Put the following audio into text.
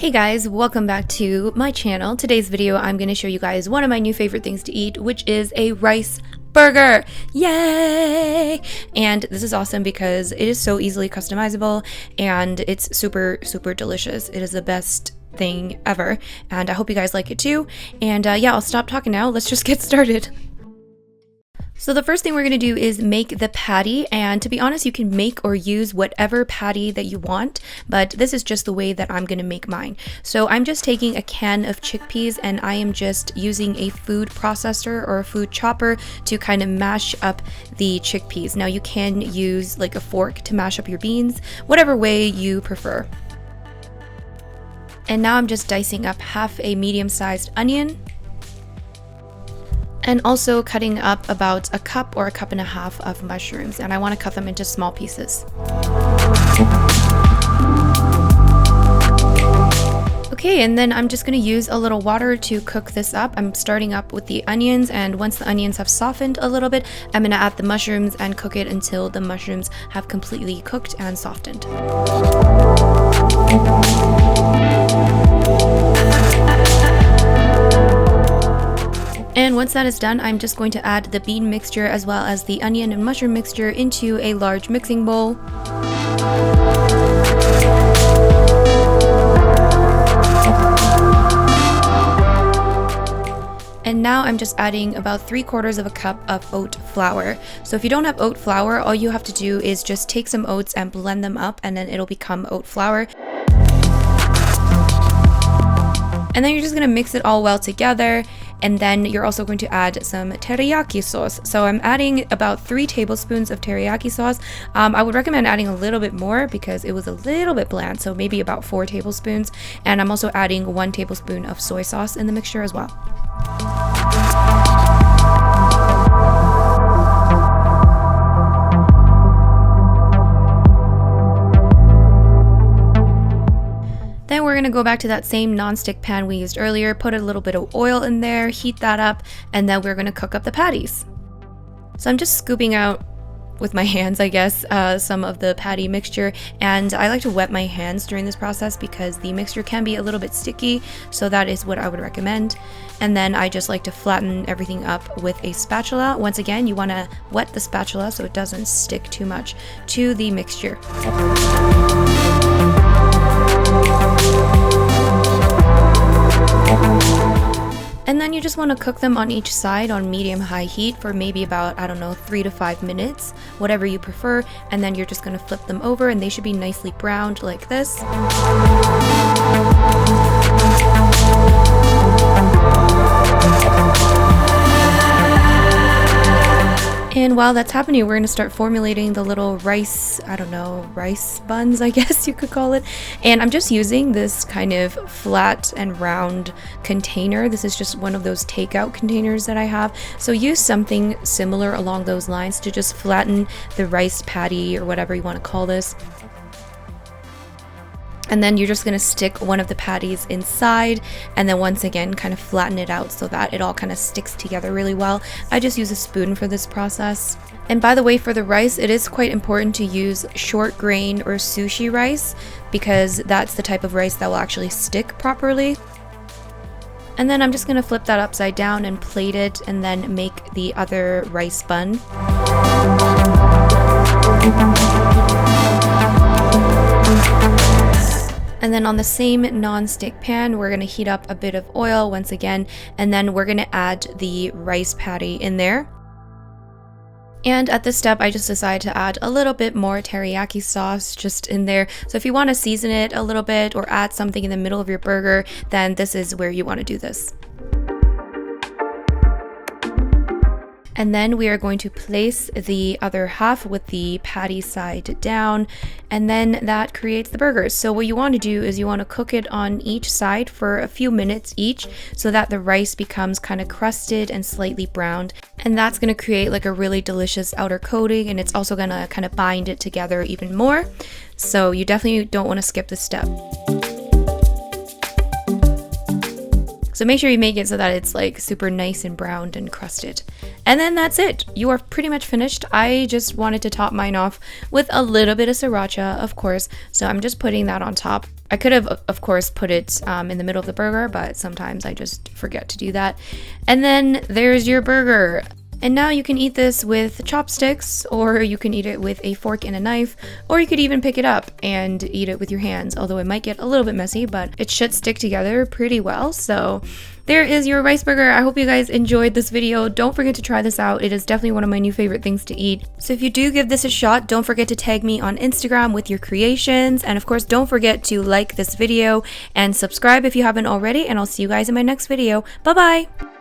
Hey guys, welcome back to my channel. Today's video I'm going to show you guys one of my new favorite things to eat, which is a rice burger. Yay! And this is awesome because it is so easily customizable and it's super delicious. It is the best thing ever and I hope you guys like it too. And yeah, I'll stop talking now. Let's just get started. So the first thing we're going to do is make the patty, and to be honest, you can make or use whatever patty that you want, but this is just the way that I'm going to make mine. So I'm just taking a can of chickpeas and I am just using a food processor or a food chopper to kind of mash up the chickpeas. Now you can use like a fork to mash up your beans, whatever way you prefer. And now I'm just dicing up half a medium-sized onion. And also cutting up about a cup or a cup and a half of mushrooms, and I want to cut them into small pieces. Okay, and then I'm just going to use a little water to cook this up. I'm starting up with the onions, and once the onions have softened a little bit, I'm going to add the mushrooms and cook it until the mushrooms have completely cooked and softened. And once that is done, I'm just going to add the bean mixture as well as the onion and mushroom mixture into a large mixing bowl. And now I'm just adding about 3/4 of a cup of oat flour. So if you don't have oat flour, all you have to do is just take some oats and blend them up, and then it'll become oat flour. And then you're just gonna mix it all well together. And then you're also going to add some teriyaki sauce. So I'm adding about 3 tablespoons of teriyaki sauce. I would recommend adding a little bit more because it was a little bit bland, so maybe about 4 tablespoons. And I'm also adding 1 tablespoon of soy sauce in the mixture as well. Then we're going to go back to that same non-stick pan we used earlier, put a little bit of oil in there, heat that up, and then we're going to cook up the patties. So I'm just scooping out with my hands, I guess, some of the patty mixture, and I like to wet my hands during this process because the mixture can be a little bit sticky, so that is what I would recommend. And then I just like to flatten everything up with a spatula. Once again, you want to wet the spatula so it doesn't stick too much to the mixture. And then you just want to cook them on each side on medium-high heat for maybe about, I don't know, 3 to 5 minutes, whatever you prefer. And then you're just going to flip them over and they should be nicely browned like this. And while that's happening, we're going to start formulating the little rice, I don't know, rice buns, I guess you could call it. And I'm just using this kind of flat and round container. This is just one of those takeout containers that I have. So use something similar along those lines to just flatten the rice patty or whatever you want to call this. And then you're just going to stick one of the patties inside and then once again kind of flatten it out so that it all kind of sticks together really well. I just use a spoon for this process. And by the way, for the rice, it is quite important to use short grain or sushi rice because that's the type of rice that will actually stick properly. And then I'm just going to flip that upside down and plate it and then make the other rice bun. And then on the same non-stick pan, we're going to heat up a bit of oil once again, and then we're going to add the rice patty in there. And at this step, I just decided to add a little bit more teriyaki sauce just in there. So if you want to season it a little bit or add something in the middle of your burger, then this is where you want to do this. And then we are going to place the other half with the patty side down, and then that creates the burgers. So what you want to do is you want to cook it on each side for a few minutes each so that the rice becomes kind of crusted and slightly browned. And that's going to create like a really delicious outer coating, and it's also going to kind of bind it together even more. So you definitely don't want to skip this step. So make sure you make it so that it's like super nice and browned and crusted. And then that's it. You are pretty much finished. I just wanted to top mine off with a little bit of sriracha, of course. So I'm just putting that on top. I could have, of course, put it in the middle of the burger, but sometimes I just forget to do that. And then there's your burger. And now you can eat this with chopsticks, or you can eat it with a fork and a knife, or you could even pick it up and eat it with your hands, although it might get a little bit messy, but it should stick together pretty well. So there is your rice burger. I hope you guys enjoyed this video. Don't forget to try this out. It is definitely one of my new favorite things to eat. So if you do give this a shot, don't forget to tag me on Instagram with your creations. And of course, don't forget to like this video and subscribe if you haven't already. And I'll see you guys in my next video. Bye-bye!